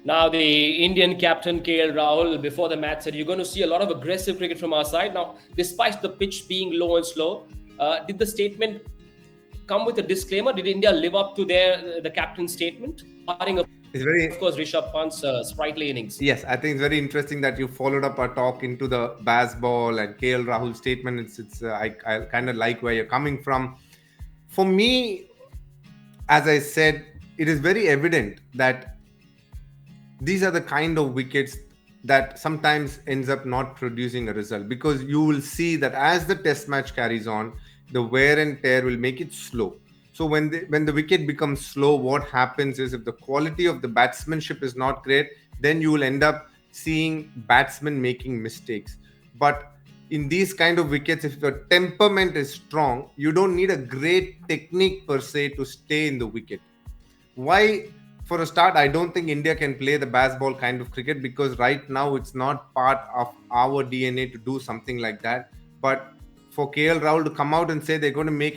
Now, the Indian captain KL Rahul before the match said, "You're going to see a lot of aggressive cricket from our side." Now, despite the pitch being low and slow, did the statement come with a disclaimer? Did India live up to the captain's statement? Barring, of course, Rishabh Pant's sprightly innings. Yes, I think it's very interesting that you followed up our talk into the Bazball and KL Rahul statement. I kind of like where you're coming from. For me, as I said, it is very evident that these are the kind of wickets that sometimes ends up not producing a result, because you will see that as the test match carries on, the wear and tear will make it slow. So when the wicket becomes slow, what happens is, if the quality of the batsmanship is not great, then you will end up seeing batsmen making mistakes. But in these kind of wickets, if the temperament is strong, you don't need a great technique per se to stay in the wicket. Why? For a start, I don't think India can play the Bazball kind of cricket, because right now it's not part of our DNA to do something like that. But for KL Rahul to come out and say they're going to make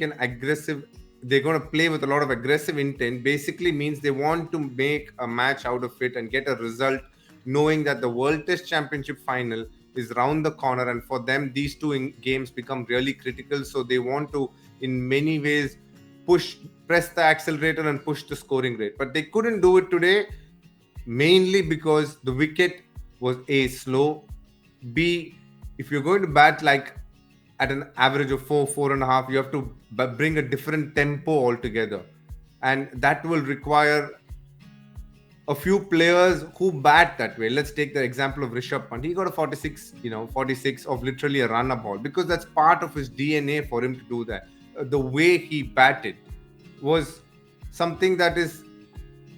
they're going to play with a lot of aggressive intent, basically means they want to make a match out of it and get a result, knowing that the World Test Championship final is round the corner, and for them these two games become really critical. So they want to, in many ways, press the accelerator and push the scoring rate. But they couldn't do it today, mainly because the wicket was A, slow, B, if you're going to bat like at an average of 4.5, you have to bring a different tempo altogether, and that will require a few players who bat that way. Let's take the example of Rishabh Pant. He got a 46 of literally a runner ball, because that's part of his DNA for him to do that. The way he batted was something that is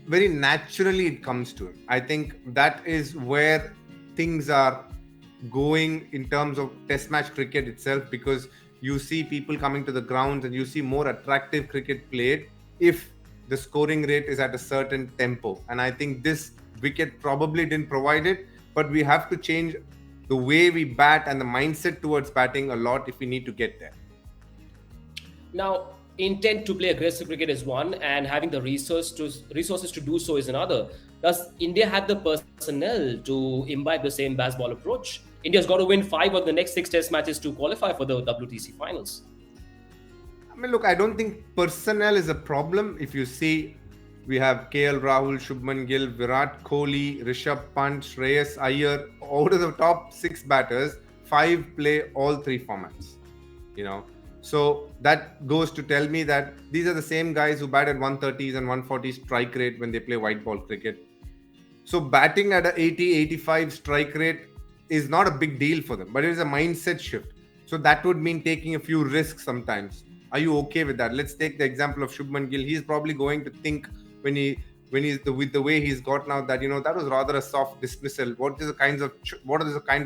very naturally it comes to him. I think that is where things are going in terms of test match cricket itself, because you see people coming to the grounds and you see more attractive cricket played if the scoring rate is at a certain tempo. And I think this wicket probably didn't provide it, but we have to change the way we bat and the mindset towards batting a lot if we need to get there. Now, intent to play aggressive cricket is one, and having the resources to do so is another. Does India have the personnel to imbibe the same Bazball approach? India's got to win 5 of the next 6 test matches to qualify for the WTC finals. I mean, look, I don't think personnel is a problem. If you see, we have KL Rahul, Shubman Gill, Virat Kohli, Rishabh Pant, Shreyas Iyer. Out of the top 6 batters, 5 play all 3 formats. So that goes to tell me that these are the same guys who bat at 130s and 140 strike rate when they play white ball cricket. So batting at an 80-85 strike rate is not a big deal for them, but it is a mindset shift. So that would mean taking a few risks sometimes. Are you okay with that? Let's take the example of Shubman Gill. He's probably going to think with the way he's got now that that was rather a soft dismissal. What is the kind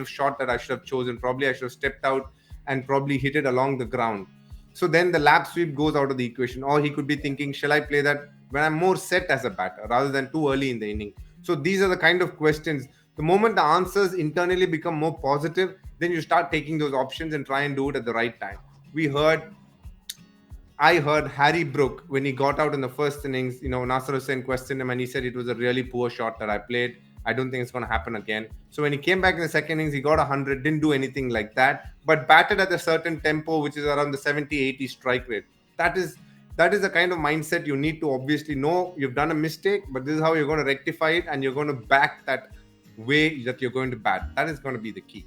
of shot that I should have chosen? Probably I should have stepped out and probably hit it along the ground. So then the lap sweep goes out of the equation. Or he could be thinking, shall I play that when I'm more set as a batter rather than too early in the inning? So these are the kind of questions. The moment the answers internally become more positive, then you start taking those options and try and do it at the right time. I heard Harry Brook, when he got out in the first innings, Nasser Hussain questioned him and he said it was a really poor shot that I played. I don't think it's going to happen again. So when he came back in the second innings, he got 100, didn't do anything like that, but batted at a certain tempo, which is around the 70-80 strike rate. That is the kind of mindset you need to obviously know you've done a mistake, but this is how you're going to rectify it, and you're going to back that way that you're going to bat. That is going to be the key.